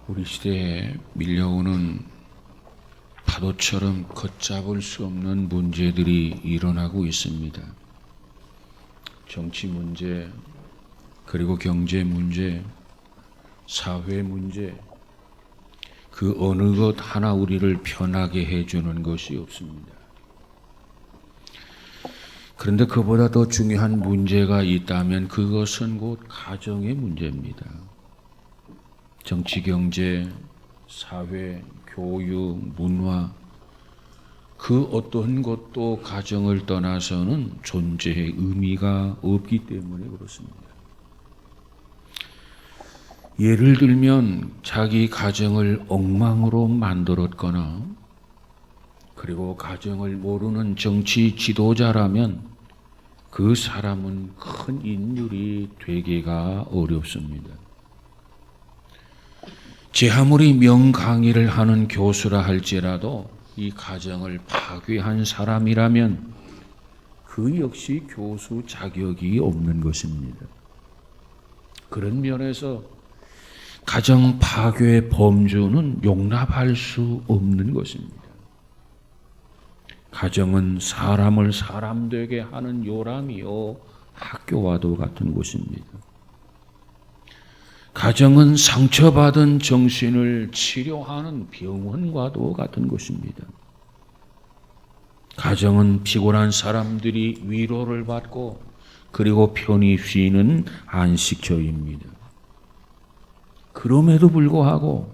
우리 시대에 밀려오는 파도처럼 걷잡을 수 없는 문제들이 일어나고 있습니다. 정치 문제, 그리고 경제 문제, 사회 문제, 그 어느 것 하나 우리를 편하게 해주는 것이 없습니다. 그런데 그보다 더 중요한 문제가 있다면 그것은 곧 가정의 문제입니다. 정치, 경제, 사회, 교육, 문화, 그 어떤 것도 가정을 떠나서는 존재의 의미가 없기 때문에 그렇습니다. 예를 들면 자기 가정을 엉망으로 만들었거나 그리고 가정을 모르는 정치 지도자라면 그 사람은 큰 인물이 되기가 어렵습니다. 제 아무리 명강의를 하는 교수라 할지라도 이 가정을 파괴한 사람이라면 그 역시 교수 자격이 없는 것입니다. 그런 면에서 가정 파괴 범주는 용납할 수 없는 것입니다. 가정은 사람을 사람 되게 하는 요람이요 학교와도 같은 곳입니다. 가정은 상처받은 정신을 치료하는 병원과도 같은 것입니다. 가정은 피곤한 사람들이 위로를 받고 그리고 편히 쉬는 안식처입니다. 그럼에도 불구하고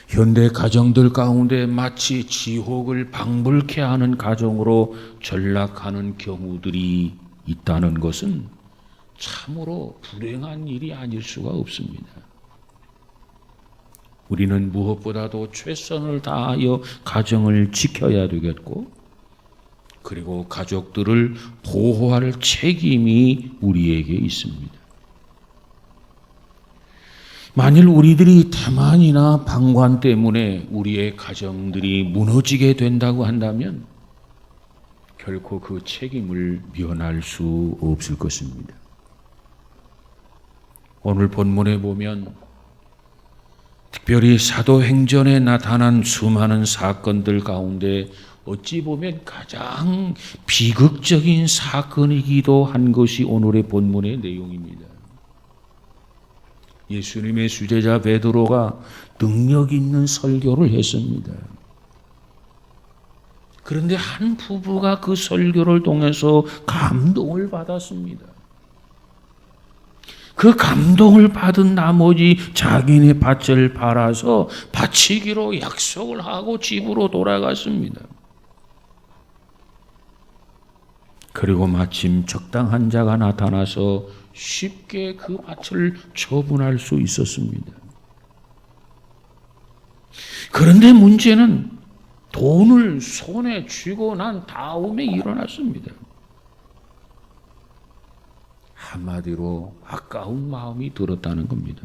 현대 가정들 가운데 마치 지옥을 방불케 하는 가정으로 전락하는 경우들이 있다는 것은 참으로 불행한 일이 아닐 수가 없습니다. 우리는 무엇보다도 최선을 다하여 가정을 지켜야 되겠고, 그리고 가족들을 보호할 책임이 우리에게 있습니다. 만일 우리들이 태만이나 방관 때문에 우리의 가정들이 무너지게 된다고 한다면 결코 그 책임을 면할 수 없을 것입니다. 오늘 본문에 보면 특별히 사도행전에 나타난 수많은 사건들 가운데 어찌 보면 가장 비극적인 사건이기도 한 것이 오늘의 본문의 내용입니다. 예수님의 수제자 베드로가 능력 있는 설교를 했습니다. 그런데 한 부부가 그 설교를 통해서 감동을 받았습니다. 그 감동을 받은 나머지 자기네 밭을 팔아서 바치기로 약속을 하고 집으로 돌아갔습니다. 그리고 마침 적당한 자가 나타나서 쉽게 그 밭을 처분할 수 있었습니다. 그런데 문제는 돈을 손에 쥐고 난 다음에 일어났습니다. 한마디로 아까운 마음이 들었다는 겁니다.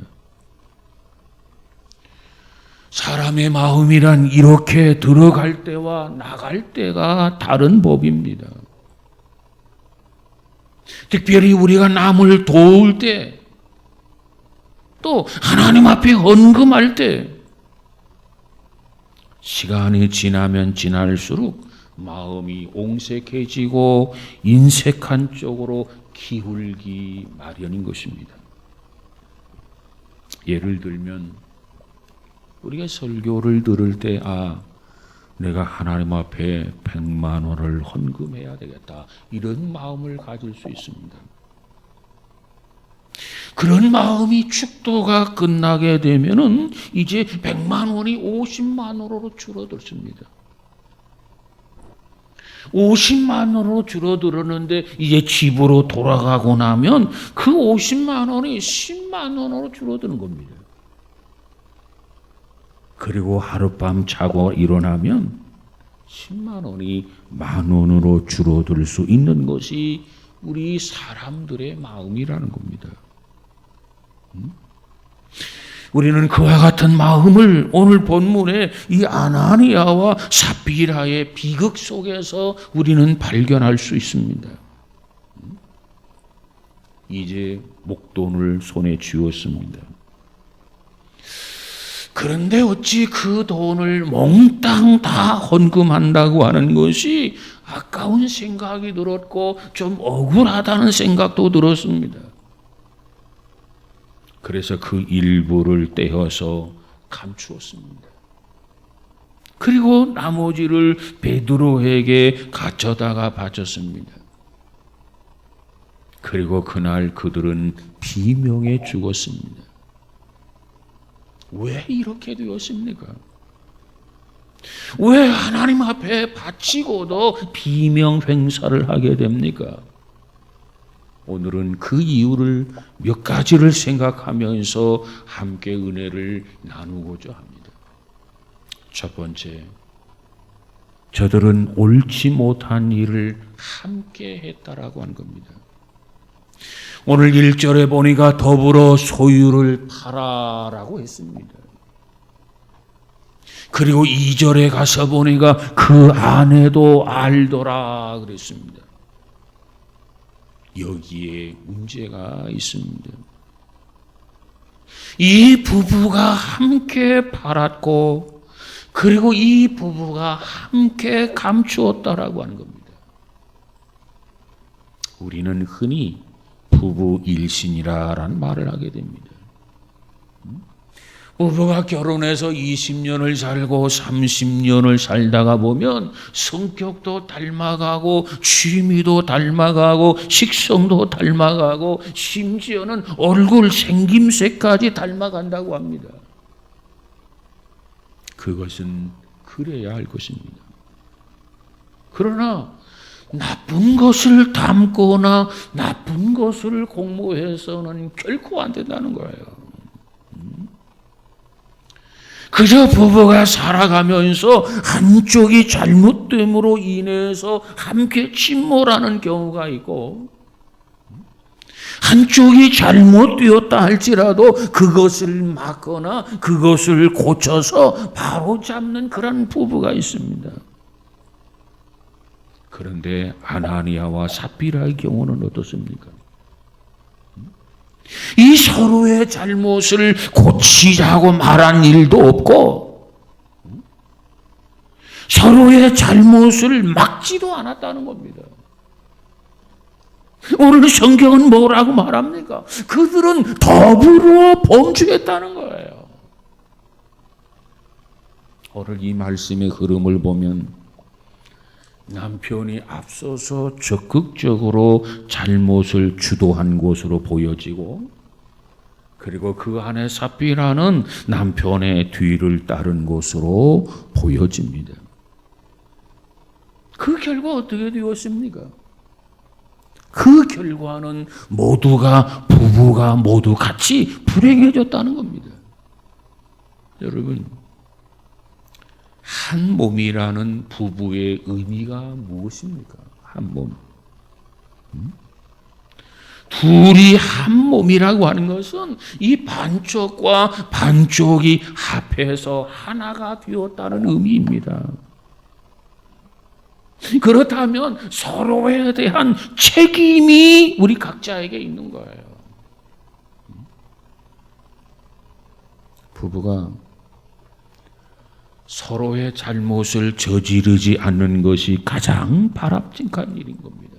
사람의 마음이란 이렇게 들어갈 때와 나갈 때가 다른 법입니다. 특별히 우리가 남을 도울 때, 또 하나님 앞에 헌금할 때, 시간이 지나면 지날수록 마음이 옹색해지고 인색한 쪽으로 기울기 마련인 것입니다. 예를 들면 우리가 설교를 들을 때 내가 하나님 앞에 100만 원을 헌금해야 되겠다, 이런 마음을 가질 수 있습니다. 그런 마음이 축도가 끝나게 되면은 이제 100만 원이 50만 원으로 줄어들습니다. 50만 원으로 줄어들었는데 이제 집으로 돌아가고 나면 그 50만 원이 10만 원으로 줄어드는 겁니다. 그리고 하룻밤 자고 일어나면 10만 원이 10,000원으로 줄어들 수 있는 것이 우리 사람들의 마음이라는 겁니다. 우리는 그와 같은 마음을 오늘 본문의 이 아나니아와 삽비라의 비극 속에서 우리는 발견할 수 있습니다. 이제 목돈을 손에 쥐었습니다. 그런데 어찌 그 돈을 몽땅 다 헌금한다고 하는 것이 아까운 생각이 들었고 좀 억울하다는 생각도 들었습니다. 그래서 그 일부를 떼어서 감추었습니다. 그리고 나머지를 베드로에게 가져다가 바쳤습니다. 그리고 그날 그들은 비명에 죽었습니다. 왜 이렇게 되었습니까? 왜 하나님 앞에 바치고도 비명 행사를 하게 됩니까? 오늘은 그 이유를 몇 가지를 생각하면서 함께 은혜를 나누고자 합니다. 첫 번째, 저들은 옳지 못한 일을 함께 했다라고 한 겁니다. 오늘 1절에 보니까 더불어 소유를 팔아라고 했습니다. 그리고 2절에 가서 보니까 그 아내도 알더라 그랬습니다. 여기에 문제가 있습니다. 이 부부가 함께 팔았고 그리고 이 부부가 함께 감추었다라고 하는 겁니다. 우리는 흔히 부부 일신이라는 말을 하게 됩니다. 부부가 결혼해서 20년을 살고 30년을 살다가 보면 성격도 닮아가고 취미도 닮아가고 식성도 닮아가고 심지어는 얼굴 생김새까지 닮아간다고 합니다. 그것은 그래야 할 것입니다. 그러나 나쁜 것을 담거나 나쁜 것을 공모해서는 결코 안 된다는 거예요. 그저 부부가 살아가면서 한쪽이 잘못됨으로 인해서 함께 침몰하는 경우가 있고 한쪽이 잘못되었다 할지라도 그것을 막거나 그것을 고쳐서 바로잡는 그런 부부가 있습니다. 그런데 아나니아와 삽비라의 경우는 어떻습니까? 이 서로의 잘못을 고치자고 말한 일도 없고 서로의 잘못을 막지도 않았다는 겁니다. 오늘 성경은 뭐라고 말합니까? 그들은 더불어 범죄했다는 거예요. 오늘 이 말씀의 흐름을 보면 남편이 앞서서 적극적으로 잘못을 주도한 것으로 보여지고 그리고 그 안에 삽비라는 남편의 뒤를 따른 것으로 보여집니다. 그 결과 어떻게 되었습니까? 그 결과는 부부가 모두 같이 불행해졌다는 겁니다. 여러분, 한 몸이라는 부부의 의미가 무엇입니까? 한 몸. 둘이 한 몸이라고 하는 것은 이 반쪽과 반쪽이 합해서 하나가 되었다는 의미입니다. 그렇다면 서로에 대한 책임이 우리 각자에게 있는 거예요. 부부가 서로의 잘못을 저지르지 않는 것이 가장 바람직한 일인 겁니다.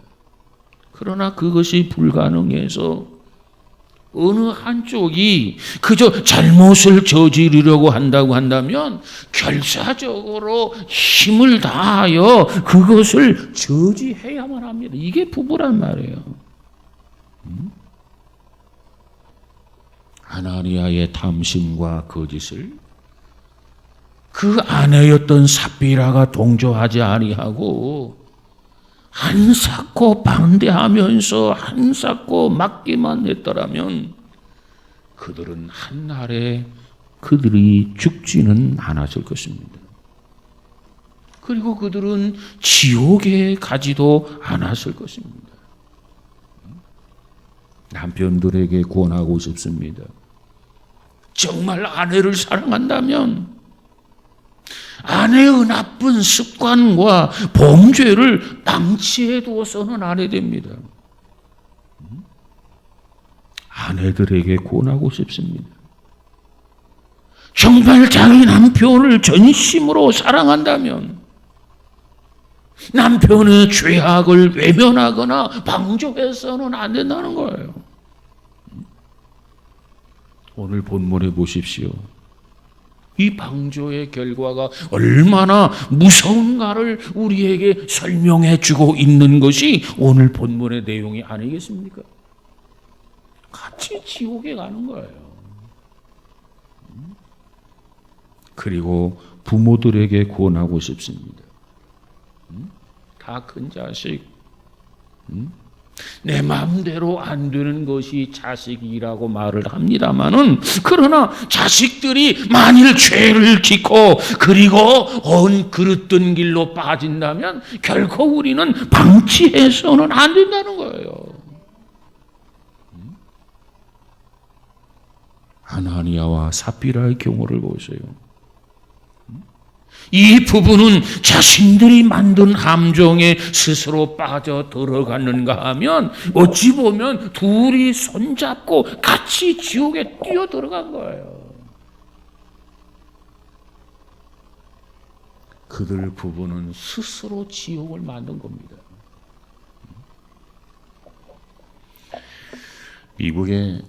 그러나 그것이 불가능해서 어느 한쪽이 그저 잘못을 저지르려고 한다고 한다면 결사적으로 힘을 다하여 그것을 저지해야만 합니다. 이게 부부란 말이에요. 아나니아의 탐심과 거짓을 그 아내였던 삽비라가 동조하지 아니하고 한사코 반대하면서 한사코 막기만 했더라면 그들은 한날에 그들이 죽지는 않았을 것입니다. 그리고 그들은 지옥에 가지도 않았을 것입니다. 남편들에게 권하고 싶습니다. 정말 아내를 사랑한다면 아내의 나쁜 습관과 범죄를 방치해 두어서는 안 해야 됩니다. 아내들에게 권하고 싶습니다. 정말 자기 남편을 전심으로 사랑한다면 남편의 죄악을 외면하거나 방조해서는 안 된다는 거예요. 오늘 본문에 보십시오. 이 방조의 결과가 얼마나 무서운가를 우리에게 설명해 주고 있는 것이 오늘 본문의 내용이 아니겠습니까? 같이 지옥에 가는 거예요. 그리고 부모들에게 권하고 싶습니다. 다 큰 자식, 내 마음대로 안 되는 것이 자식이라고 말을 합니다마는, 그러나 자식들이 만일 죄를 짓고 그리고 그릇된 길로 빠진다면 결코 우리는 방치해서는 안 된다는 거예요. 하나니아와 삽비라의 경우를 보세요. 이 부부는 자신들이 만든 함정에 스스로 빠져 들어갔는가 하면 어찌 보면 둘이 손잡고 같이 지옥에 뛰어 들어간 거예요. 그들 부부는 스스로 지옥을 만든 겁니다. 미국의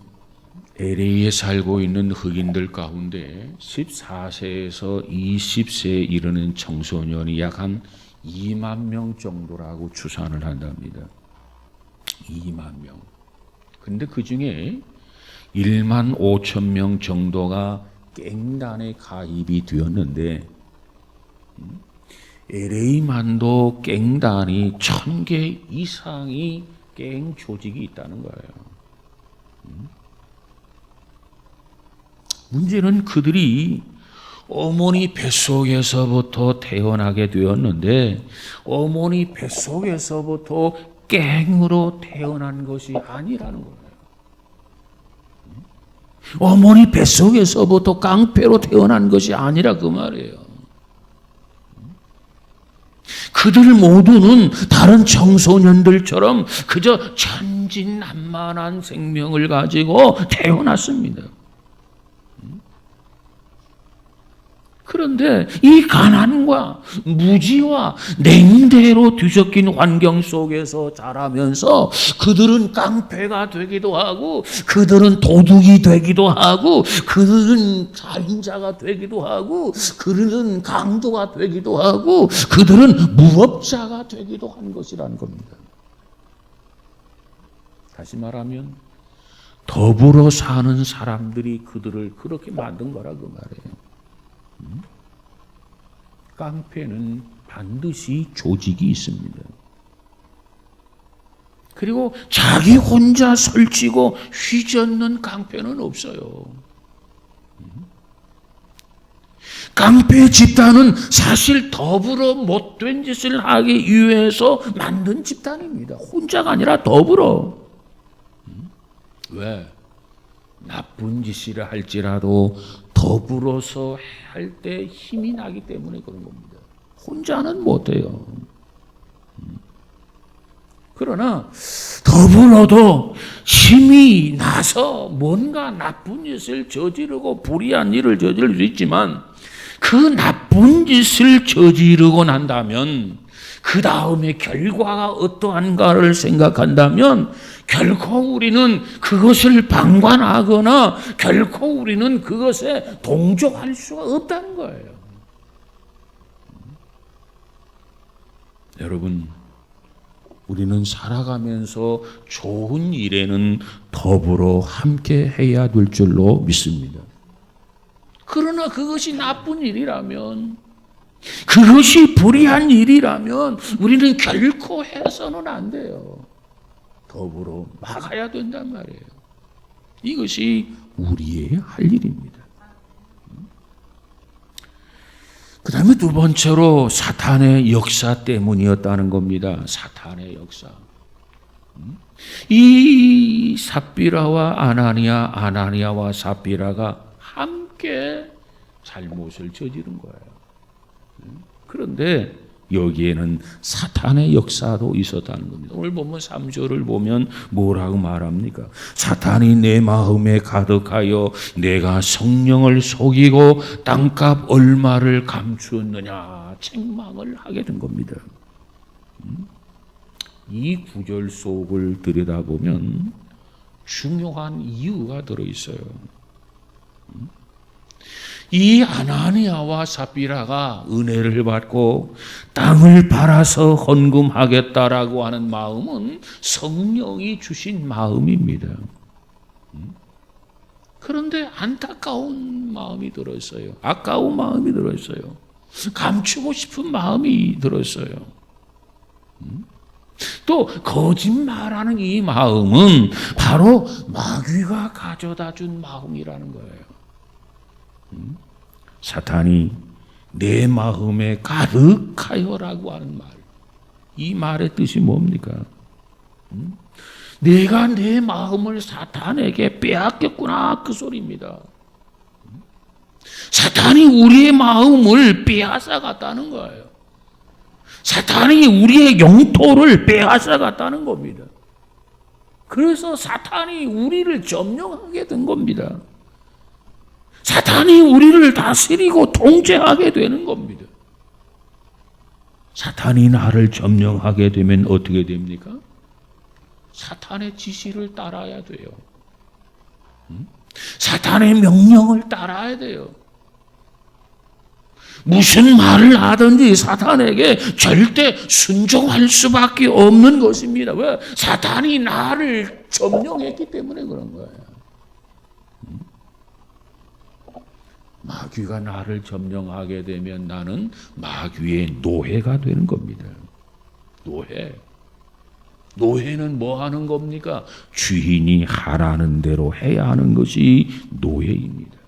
LA에 살고 있는 흑인들 가운데 14세에서 20세에 이르는 청소년이 약 한 2만 명 정도라고 추산을 한답니다. 2만 명. 근데 그 중에 1만 5천 명 정도가 갱단에 가입이 되었는데 LA만도 갱단이 1000개 이상이 갱 조직이 있다는 거예요. 문제는 그들이 어머니 뱃속에서부터 태어나게 되었는데 어머니 뱃속에서부터 갱으로 태어난 것이 아니라는 거예요. 어머니 뱃속에서부터 깡패로 태어난 것이 아니라 그 말이에요. 그들 모두는 다른 청소년들처럼 그저 천진난만한 생명을 가지고 태어났습니다. 그런데 이 가난과 무지와 냉대로 뒤섞인 환경 속에서 자라면서 그들은 깡패가 되기도 하고 그들은 도둑이 되기도 하고 그들은 살인자가 되기도 하고 그들은 강도가 되기도 하고 그들은 무법자가 되기도 한 것이라는 겁니다. 다시 말하면 더불어 사는 사람들이 그들을 그렇게 만든 거라 그 말이에요. 깡패는 반드시 조직이 있습니다. 그리고 자기 혼자 설치고 휘젓는 깡패는 없어요. 깡패 집단은 사실 더불어 못된 짓을 하기 위해서 만든 집단입니다. 혼자가 아니라 더불어. 왜? 나쁜 짓이라 할지라도 더불어서 할 때 힘이 나기 때문에 그런 겁니다. 혼자는 못해요. 그러나 더불어도 힘이 나서 뭔가 나쁜 짓을 저지르고 불의한 일을 저지를 수 있지만 그 나쁜 짓을 저지르고 난다면 그 다음에 결과가 어떠한가를 생각한다면 결코 우리는 그것을 방관하거나 결코 우리는 그것에 동조할 수가 없다는 거예요. 여러분, 우리는 살아가면서 좋은 일에는 더불어 함께 해야 될 줄로 믿습니다. 그러나 그것이 나쁜 일이라면, 그것이 불의한 일이라면 우리는 결코 해서는 안 돼요. 더불어 막아야 된단 말이에요. 이것이 우리의 할 일입니다. 그 다음에 두 번째로 사탄의 역사 때문이었다는 겁니다. 사탄의 역사. 이 삽비라와 아나니아, 아나니아와 삽비라가 함께 잘못을 저지른 거예요. 그런데 여기에는 사탄의 역사도 있었다는 겁니다. 오늘 보면 3절을 보면 뭐라고 말합니까? 사탄이 내 마음에 가득하여 내가 성령을 속이고 땅값 얼마를 감추었느냐 책망을 하게 된 겁니다. 이 구절 속을 들여다보면 중요한 이유가 들어있어요. 이 아나니아와 삽비라가 은혜를 받고 땅을 팔아서 헌금하겠다라고 하는 마음은 성령이 주신 마음입니다. 그런데 안타까운 마음이 들었어요. 아까운 마음이 들었어요. 감추고 싶은 마음이 들었어요. 또 거짓말하는 이 마음은 바로 마귀가 가져다 준 마음이라는 거예요. 사탄이 내 마음에 가득하여라고 하는 말, 이 말의 뜻이 뭡니까? 내가 내 마음을 사탄에게 빼앗겼구나, 그 소리입니다. 사탄이 우리의 마음을 빼앗아갔다는 거예요. 사탄이 우리의 영토를 빼앗아갔다는 겁니다. 그래서 사탄이 우리를 점령하게 된 겁니다. 사탄이 우리를 다스리고 통제하게 되는 겁니다. 사탄이 나를 점령하게 되면 어떻게 됩니까? 사탄의 지시를 따라야 돼요. 사탄의 명령을 따라야 돼요. 무슨 말을 하든지 사탄에게 절대 순종할 수밖에 없는 것입니다. 왜? 사탄이 나를 점령했기 때문에 그런 거예요. 마귀가 나를 점령하게 되면 나는 마귀의 노예가 되는 겁니다. 노예. 노예는 뭐 하는 겁니까? 주인이 하라는 대로 해야 하는 것이 노예입니다.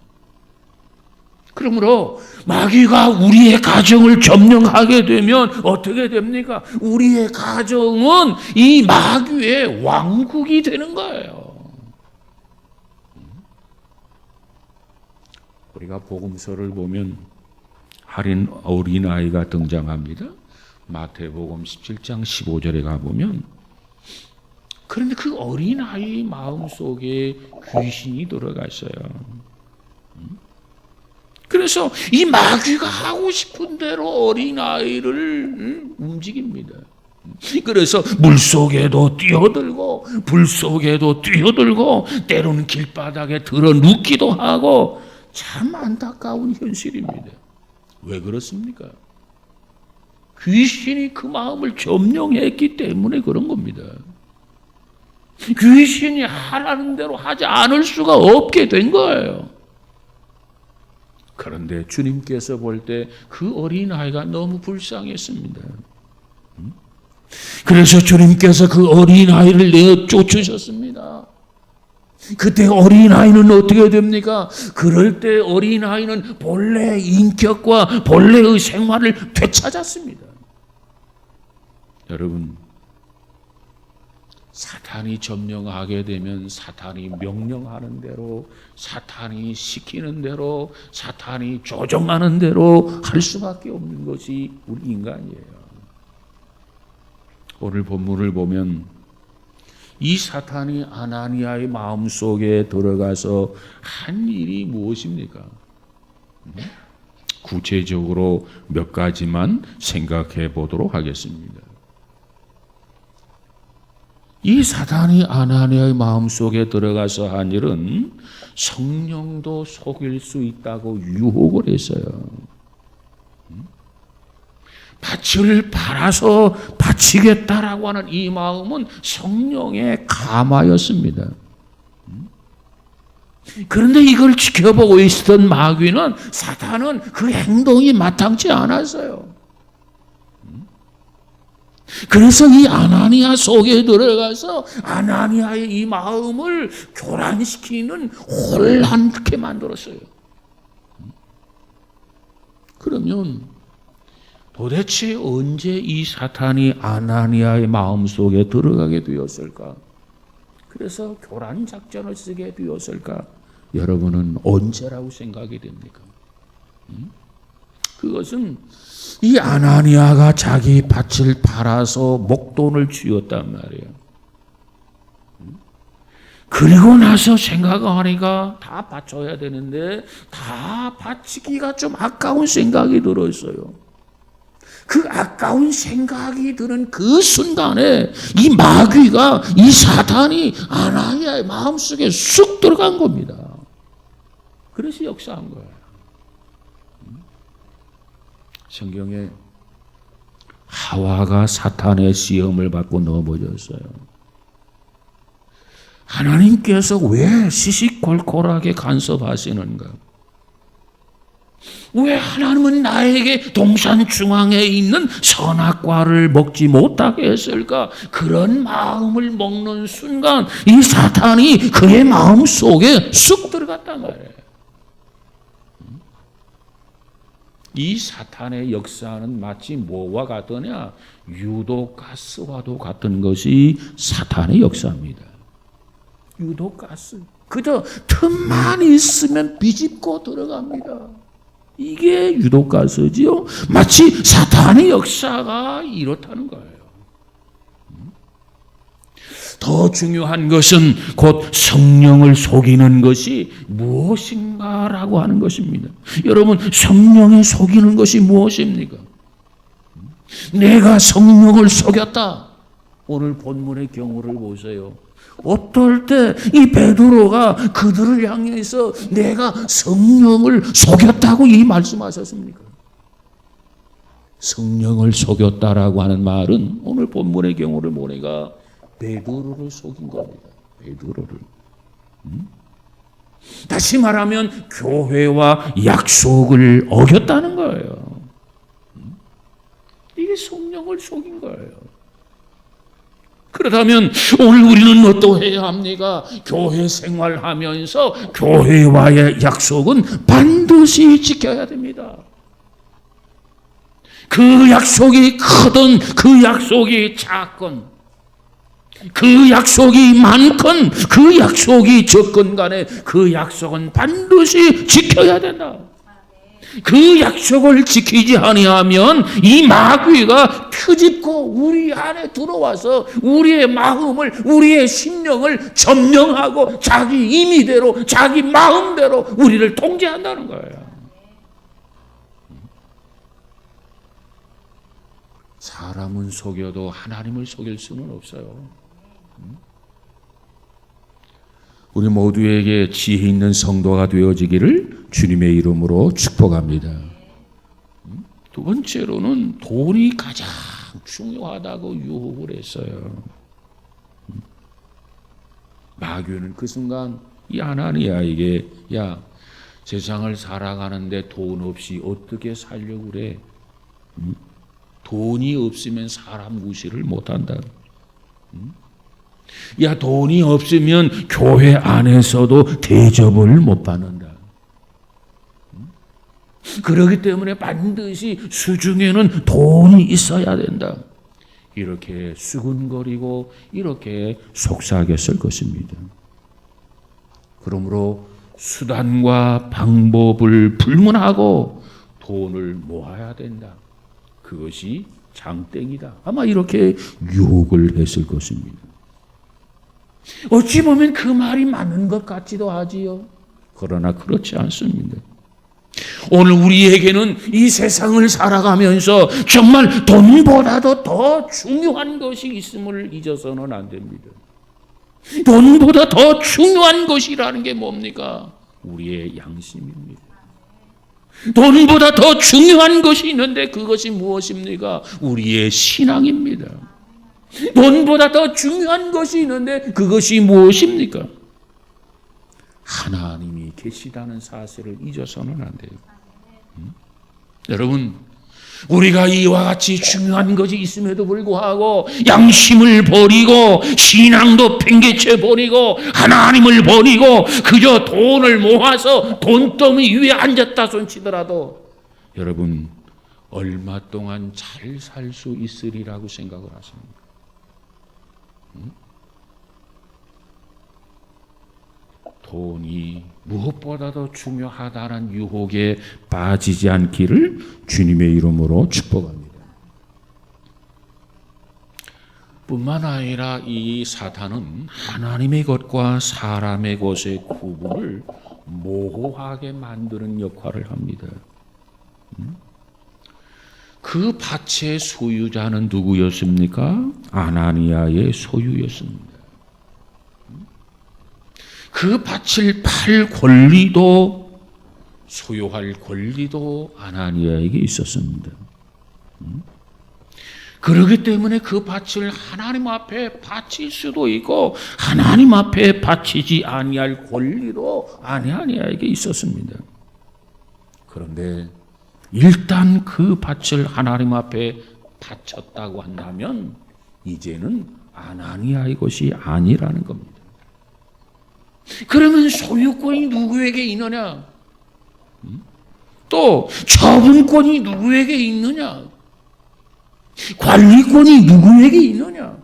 그러므로 마귀가 우리의 가정을 점령하게 되면 어떻게 됩니까? 우리의 가정은 이 마귀의 왕국이 되는 거예요. 우리가 복음서를 보면 할인 어린아이가 등장합니다. 마태복음 17장 15절에 가보면, 그런데 그 어린아이 마음속에 귀신이 들어가 있어요. 그래서 이 마귀가 하고 싶은 대로 어린아이를 움직입니다. 그래서 물속에도 뛰어들고 불속에도 뛰어들고 때로는 길바닥에 들어 눕기도 하고, 참 안타까운 현실입니다. 왜 그렇습니까? 귀신이 그 마음을 점령했기 때문에 그런 겁니다. 귀신이 하라는 대로 하지 않을 수가 없게 된 거예요. 그런데 주님께서 볼 때 그 어린아이가 너무 불쌍했습니다. 그래서 주님께서 그 어린아이를 내어 쫓으셨습니다. 그때 어린아이는 어떻게 됩니까? 그럴 때 어린아이는 본래의 인격과 본래의 생활을 되찾았습니다. 여러분, 사탄이 점령하게 되면 사탄이 명령하는 대로, 사탄이 시키는 대로, 사탄이 조정하는 대로 할 수밖에 없는 것이 우리 인간이에요. 오늘 본문을 보면 이 사탄이 아나니아의 마음속에 들어가서 한 일이 무엇입니까? 구체적으로 몇 가지만 생각해 보도록 하겠습니다. 이 사탄이 아나니아의 마음속에 들어가서 한 일은 성령도 속일 수 있다고 유혹을 했어요. 밭을 팔아서 바치겠다라고 하는 이 마음은 성령의 감화였습니다. 그런데 이걸 지켜보고 있었던 마귀는, 사탄은 그 행동이 마땅치 않았어요. 그래서 이 아나니아 속에 들어가서 아나니아의 이 마음을 교란시키는, 혼란케 만들었어요. 그러면 도대체 언제 이 사탄이 아나니아의 마음속에 들어가게 되었을까? 그래서 교란 작전을 쓰게 되었을까? 여러분은 언제라고 생각이 됩니까? 그것은 이 아나니아가 자기 밭을 팔아서 목돈을 쥐었단 말이에요. 그리고 나서 생각하니까 다 바쳐야 되는데 다 바치기가 좀 아까운 생각이 들었어요. 그 아까운 생각이 드는 그 순간에 이 마귀가, 이 사탄이 아나니아의 마음속에 쑥 들어간 겁니다. 그래서 역사한 거예요. 성경에 하와가 사탄의 시험을 받고 넘어졌어요. 하나님께서 왜 시시콜콜하게 간섭하시는가? 왜 하나님은 나에게 동산 중앙에 있는 선악과를 먹지 못하게 했을까? 그런 마음을 먹는 순간 이 사탄이 그의 마음 속에 쑥 들어갔단 말이에요. 이 사탄의 역사는 마치 뭐와 같으냐? 유독가스와도 같은 것이 사탄의 역사입니다. 유독가스. 그저 틈만 있으면 비집고 들어갑니다. 이게 유독가스지요. 마치 사탄의 역사가 이렇다는 거예요. 더 중요한 것은 곧 성령을 속이는 것이 무엇인가라고 하는 것입니다. 여러분, 성령이 속이는 것이 무엇입니까? 내가 성령을 속였다. 오늘 본문의 경우를 보세요. 어떨 때 이 베드로가 그들을 향해서 내가 성령을 속였다고 이 말씀하셨습니까? 성령을 속였다라고 하는 말은 오늘 본문의 경우를 보니까 베드로를 속인 겁니다. 베드로를. 다시 말하면 교회와 약속을 어겼다는 거예요. 이게 성령을 속인 거예요. 그렇다면 오늘 우리는 어떠해야 합니까? 교회 생활하면서 교회와의 약속은 반드시 지켜야 됩니다. 그 약속이 크든 그 약속이 작건, 그 약속이 많건 그 약속이 적건 간에 그 약속은 반드시 지켜야 된다. 그 약속을 지키지 아니하면 이 마귀가 트집고 우리 안에 들어와서 우리의 마음을, 우리의 심령을 점령하고 자기 임의대로, 자기 마음대로 우리를 통제한다는 거예요. 사람은 속여도 하나님을 속일 수는 없어요. 우리 모두에게 지혜 있는 성도가 되어지기를 주님의 이름으로 축복합니다. 두 번째로는 돈이 가장 중요하다고 유혹을 했어요. 마귀는 그 순간 이 아나니아에게, 야, 세상을 살아가는데 돈 없이 어떻게 살려고 그래? 돈이 없으면 사람 무시를 못한다. 야, 돈이 없으면 교회 안에서도 대접을 못 받는다. 그렇기 때문에 반드시 수중에는 돈이 있어야 된다. 이렇게 수군거리고 이렇게 속삭였을 것입니다. 그러므로 수단과 방법을 불문하고 돈을 모아야 된다. 그것이 장땡이다. 아마 이렇게 유혹을 했을 것입니다. 어찌 보면 그 말이 맞는 것 같기도 하지요. 그러나 그렇지 않습니다. 오늘 우리에게는 이 세상을 살아가면서 정말 돈보다도 더 중요한 것이 있음을 잊어서는 안 됩니다. 돈보다 더 중요한 것이라는 게 뭡니까? 우리의 양심입니다. 돈보다 더 중요한 것이 있는데 그것이 무엇입니까? 우리의 신앙입니다. 돈보다 더 중요한 것이 있는데 그것이 무엇입니까? 하나님이 계시다는 사실을 잊어서는 안 돼요. 여러분, 우리가 이와 같이 중요한 것이 있음에도 불구하고 양심을 버리고 신앙도 팽개쳐 버리고 하나님을 버리고 그저 돈을 모아서 돈더미 위에 앉았다 손치더라도 여러분 얼마 동안 잘 살 수 있으리라고 생각을 하십니까? 돈이 무엇보다도 중요하다는 유혹에 빠지지 않기를 주님의 이름으로 축복합니다. 뿐만 아니라 이 사탄은 하나님의 것과 사람의 것의 구분을 모호하게 만드는 역할을 합니다. 그 밭의 소유자는 누구였습니까? 아나니아의 소유였습니다. 그 밭을 팔 권리도 소유할 권리도 아나니아에게 있었습니다. 그렇기 때문에 그 밭을 하나님 앞에 바칠 수도 있고 하나님 앞에 바치지 아니할 권리도 아나니아에게 있었습니다. 그런데 일단 그 밭을 하나님 앞에 바쳤다고 한다면 이제는 아나니아의 것이 아니라는 겁니다. 그러면 소유권이 누구에게 있느냐? 또 처분권이 누구에게 있느냐? 관리권이 누구에게 있느냐?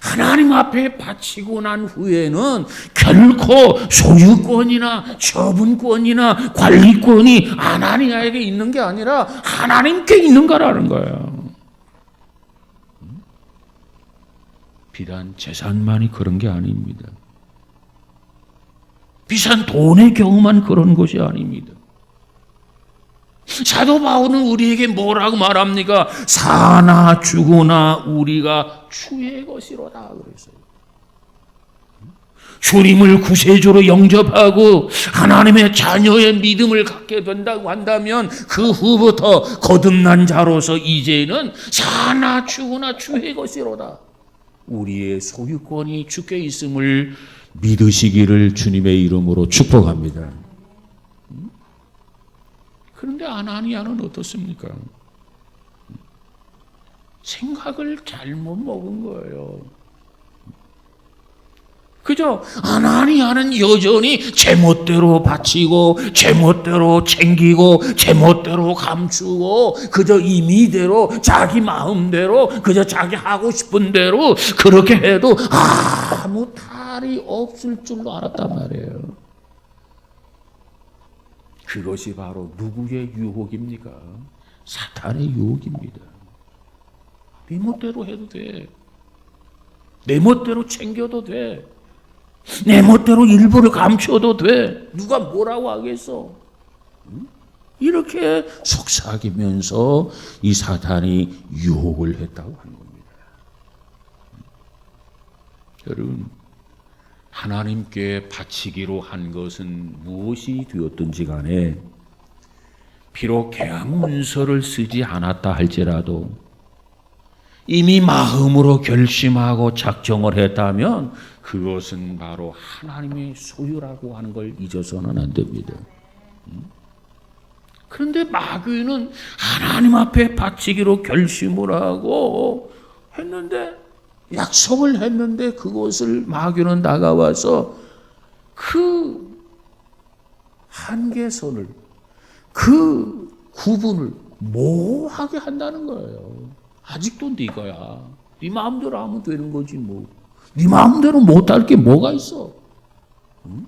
하나님 앞에 바치고 난 후에는 결코 소유권이나 처분권이나 관리권이 아나니아에게 있는 게 아니라 하나님께 있는 거라는 거예요. 비단 재산만이 그런 게 아닙니다. 비싼 돈의 경우만 그런 것이 아닙니다. 사도 바울은 우리에게 뭐라고 말합니까? 사나 죽으나 우리가 주의 것이로다 그랬어요. 주님을 구세주로 영접하고 하나님의 자녀의 믿음을 갖게 된다고 한다면 그 후부터 거듭난 자로서 이제는 사나 죽으나 주의 것이로다. 우리의 소유권이 주께 있음을 믿으시기를 주님의 이름으로 축복합니다. 그런데 아나니아는 어떻습니까? 생각을 잘못 먹은 거예요. 그죠? 아나니아는 여전히 제멋대로 바치고 제멋대로 챙기고 제멋대로 감추고 그저 임의대로 자기 마음대로 그저 자기 하고 싶은 대로 그렇게 해도 아무 탈이 없을 줄로 알았단 말이에요. 그것이 바로 누구의 유혹입니까? 사탄의 유혹입니다. 네 멋대로 해도 돼. 내 멋대로 챙겨도 돼. 내 멋대로 일부를 감춰도 돼. 누가 뭐라고 하겠어? 이렇게 속삭이면서 이 사탄이 유혹을 했다고 하는 겁니다. 여러분, 하나님께 바치기로 한 것은 무엇이 되었든지 간에 비록 계약 문서를 쓰지 않았다 할지라도 이미 마음으로 결심하고 작정을 했다면 그것은 바로 하나님의 소유라고 하는 걸 잊어서는 안 됩니다. 그런데 마귀는 하나님 앞에 바치기로 결심을 하고 했는데 약속을 했는데 그것을 마귀는 다가와서 그 한계선을 그 구분을 모호하게 한다는 거예요. 아직도 네 거야. 네 마음대로 하면 되는 거지 뭐. 네 마음대로 못할 게 뭐가 있어. 응?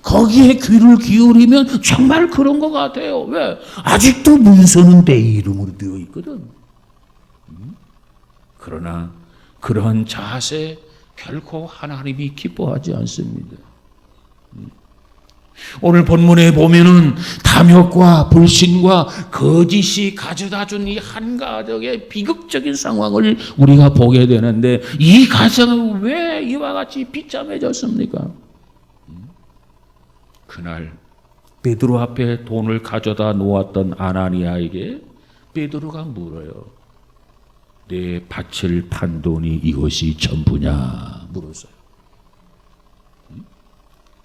거기에 귀를 기울이면 정말 그런 것 같아요. 왜? 아직도 문서는 내 이름으로 되어 있거든. 응? 그러나 그런 자세 결코 하나님이 기뻐하지 않습니다. 오늘 본문에 보면은 탐욕과 불신과 거짓이 가져다 준 이 한 가정의 비극적인 상황을 우리가 보게 되는데 이 가정은 왜 이와 같이 비참해졌습니까? 그날 베드로 앞에 돈을 가져다 놓았던 아나니아에게 베드로가 물어요. 내 밭을 판 돈이 이것이 전부냐 물었어요.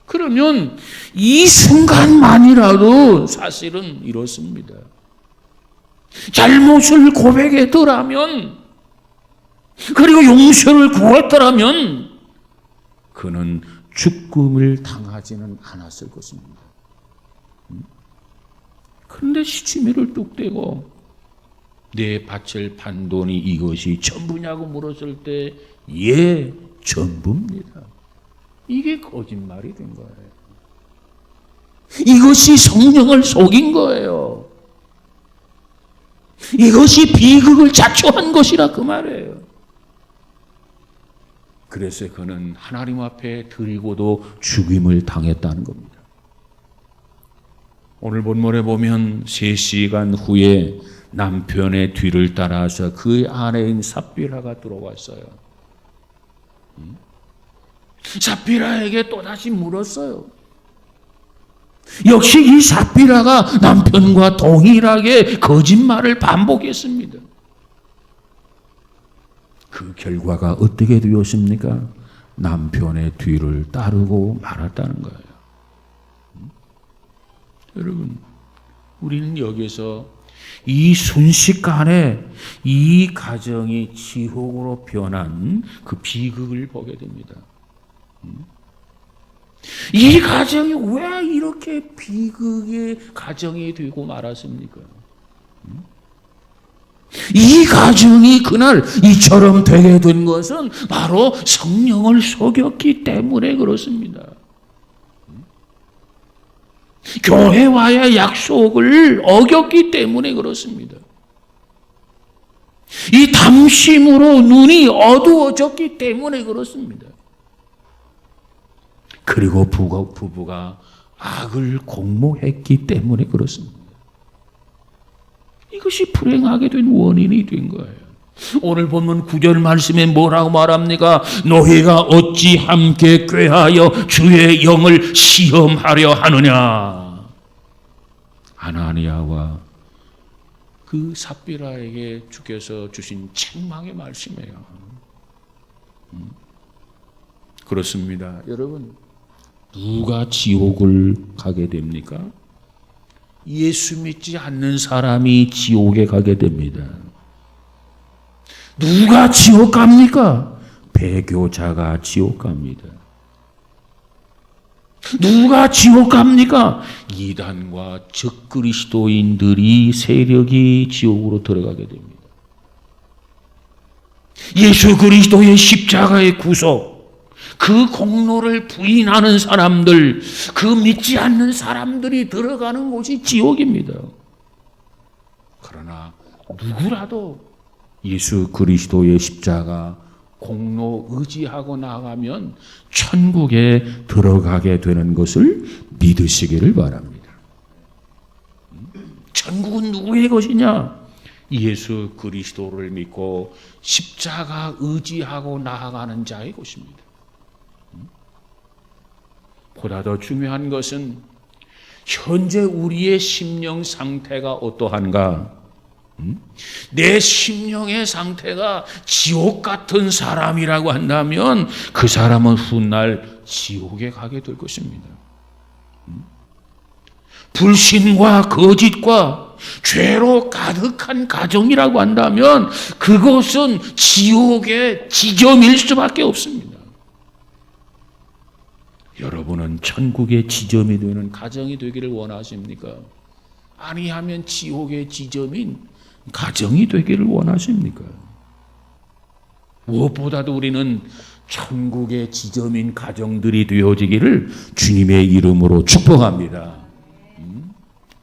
그러면 이 순간만이라도 사실은 이렇습니다. 잘못을 고백했더라면 그리고 용서를 구했더라면 그는 죽음을 당하지는 않았을 것입니다. 그런데 시치미를 뚝 떼고 내 밭을 판 돈이 이것이 전부냐고 물었을 때 예, 전부입니다. 이게 거짓말이 된 거예요. 이것이 성령을 속인 거예요. 이것이 비극을 자초한 것이라 그 말이에요. 그래서 그는 하나님 앞에 드리고도 죽임을 당했다는 겁니다. 오늘 본문에 보면 3시간 후에 남편의 뒤를 따라서 그 아내인 삽비라가 들어왔어요. 삽비라에게 또다시 물었어요. 역시 이 삽비라가 남편과 동일하게 거짓말을 반복했습니다. 그 결과가 어떻게 되었습니까? 남편의 뒤를 따르고 말았다는 거예요. 여러분, 우리는 여기서 이 순식간에 이 가정이 지옥으로 변한 그 비극을 보게 됩니다. 이 가정이 왜 이렇게 비극의 가정이 되고 말았습니까? 이 가정이 그날 이처럼 되게 된 것은 바로 성령을 속였기 때문에 그렇습니다. 교회와의 약속을 어겼기 때문에 그렇습니다. 이 탐심으로 눈이 어두워졌기 때문에 그렇습니다. 그리고 부부가 악을 공모했기 때문에 그렇습니다. 이것이 불행하게 된 원인이 된 거예요. 오늘 본문 9절 말씀에 뭐라고 말합니까? 너희가 어찌 함께 꾀하여 주의 영을 시험하려 하느냐. 아나니아와 그 삽비라에게 주께서 주신 책망의 말씀이에요. 그렇습니다. 여러분, 누가 지옥을 가게 됩니까? 예수 믿지 않는 사람이 지옥에 가게 됩니다. 누가 지옥 갑니까? 배교자가 지옥 갑니다. 누가 지옥 갑니까? 이단과 적그리스도인들이 세력이 지옥으로 들어가게 됩니다. 예수 그리스도의 십자가의 구속, 그 공로를 부인하는 사람들, 그 믿지 않는 사람들이 들어가는 곳이 지옥입니다. 그러나 누구라도 예수 그리스도의 십자가 공로 의지하고 나가면 천국에 들어가게 되는 것을 믿으시기를 바랍니다. 천국은 누구의 것이냐? 예수 그리스도를 믿고 십자가 의지하고 나아가는 자의 것입니다. 보다 더 중요한 것은 현재 우리의 심령 상태가 어떠한가? 내 심령의 상태가 지옥 같은 사람이라고 한다면 그 사람은 훗날 지옥에 가게 될 것입니다. 불신과 거짓과 죄로 가득한 가정이라고 한다면 그것은 지옥의 지점일 수밖에 없습니다. 여러분은 천국의 지점이 되는 가정이 되기를 원하십니까? 아니하면 지옥의 지점인 가정이 되기를 원하십니까? 무엇보다도 우리는 천국의 지점인 가정들이 되어지기를 주님의 이름으로 축복합니다.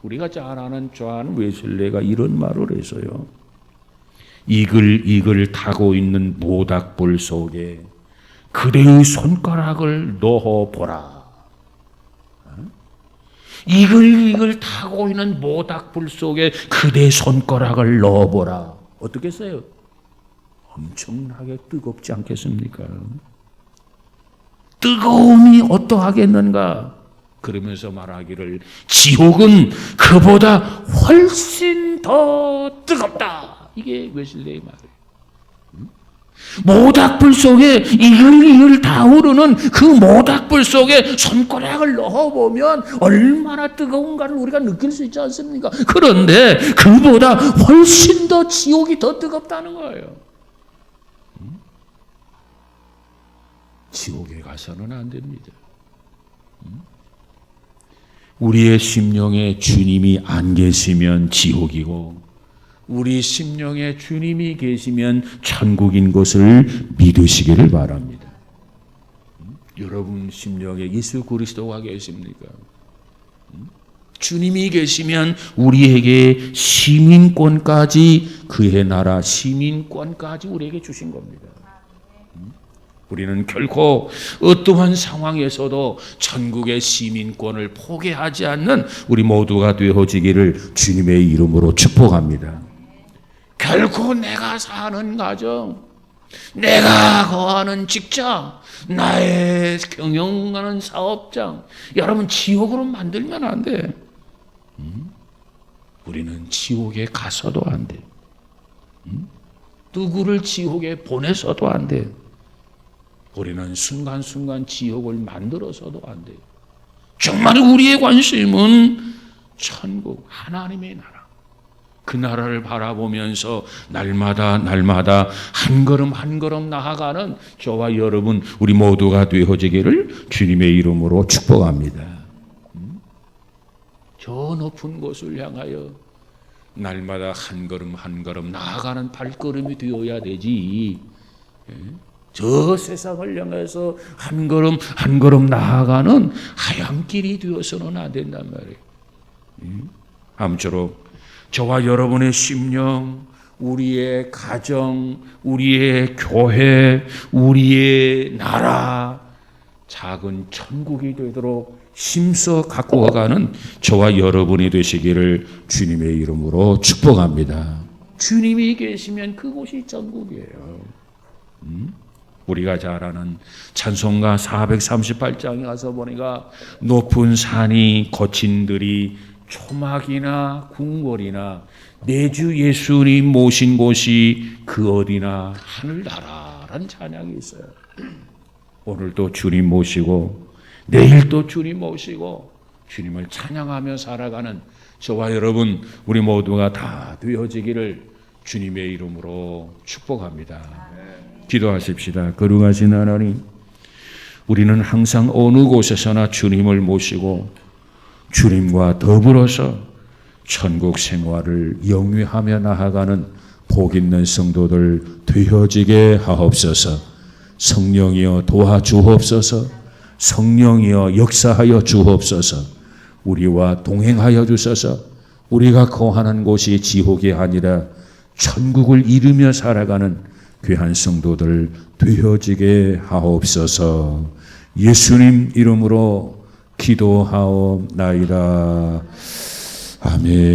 우리가 잘 아는 존 웨슬레가 이런 말을 해서요. 이글 타고 있는 모닥불 속에 그대의 손가락을 넣어보라. 이글 타고 있는 모닥불 속에 그대 손가락을 넣어보라. 어떻겠어요? 엄청나게 뜨겁지 않겠습니까? 뜨거움이 어떠하겠는가? 그러면서 말하기를 지옥은 그보다 훨씬 더 뜨겁다. 이게 웨슬레의 말이에요. 모닥불 속에 이글이글 타오르는 그 모닥불 속에 손가락을 넣어보면 얼마나 뜨거운가를 우리가 느낄 수 있지 않습니까? 그런데 그보다 훨씬 더 지옥이 더 뜨겁다는 거예요. 지옥에 가서는 안 됩니다. 우리의 심령에 주님이 안 계시면 지옥이고 우리 심령에 주님이 계시면 천국인 것을 믿으시기를 바랍니다. 여러분 심령에 예수 그리스도가 계십니까? 주님이 계시면 우리에게 시민권까지, 그의 나라 시민권까지 우리에게 주신 겁니다. 우리는 결코 어떠한 상황에서도 천국의 시민권을 포기하지 않는 우리 모두가 되어지기를 주님의 이름으로 축복합니다. 결코 내가 사는 가정, 내가 거하는 직장, 나의 경영하는 사업장, 여러분 지옥으로 만들면 안 돼. 우리는 지옥에 가서도 안 돼. 누구를 지옥에 보내서도 안 돼. 우리는 순간순간 지옥을 만들어서도 안 돼. 정말 우리의 관심은 천국, 하나님의 나라. 그 나라를 바라보면서 날마다 한 걸음 한 걸음 나아가는 저와 여러분 우리 모두가 되어지기를 주님의 이름으로 축복합니다. 저 높은 곳을 향하여 날마다 한 걸음 한 걸음 나아가는 발걸음이 되어야 되지. 저 세상을 향해서 한 걸음 한 걸음 나아가는 하얀 길이 되어서는 안 된단 말이에요. 아무쪼록 저와 여러분의 심령, 우리의 가정, 우리의 교회, 우리의 나라, 작은 천국이 되도록 힘써 갖고 가는 저와 여러분이 되시기를 주님의 이름으로 축복합니다. 주님이 계시면 그곳이 천국이에요. 우리가 잘 아는 찬송가 438장에 가서 보니까 높은 산이 거친 들이 초막이나 궁궐이나 내 주 예수님 모신 곳이 그 어디나 하늘나라라는 찬양이 있어요. 오늘도 주님 모시고 내일 또 주님 모시고 주님을 찬양하며 살아가는 저와 여러분 우리 모두가 다 되어지기를 주님의 이름으로 축복합니다. 기도하십시다. 거룩하신 하나님, 우리는 항상 어느 곳에서나 주님을 모시고 주님과 더불어서 천국 생활을 영위하며 나아가는 복 있는 성도들 되어지게 하옵소서. 성령이여 도와주옵소서. 성령이여 역사하여 주옵소서. 우리와 동행하여 주소서. 우리가 거하는 곳이 지옥이 아니라 천국을 이루며 살아가는 귀한 성도들 되어지게 하옵소서. 예수님 이름으로 기도하옵나이다. 아멘.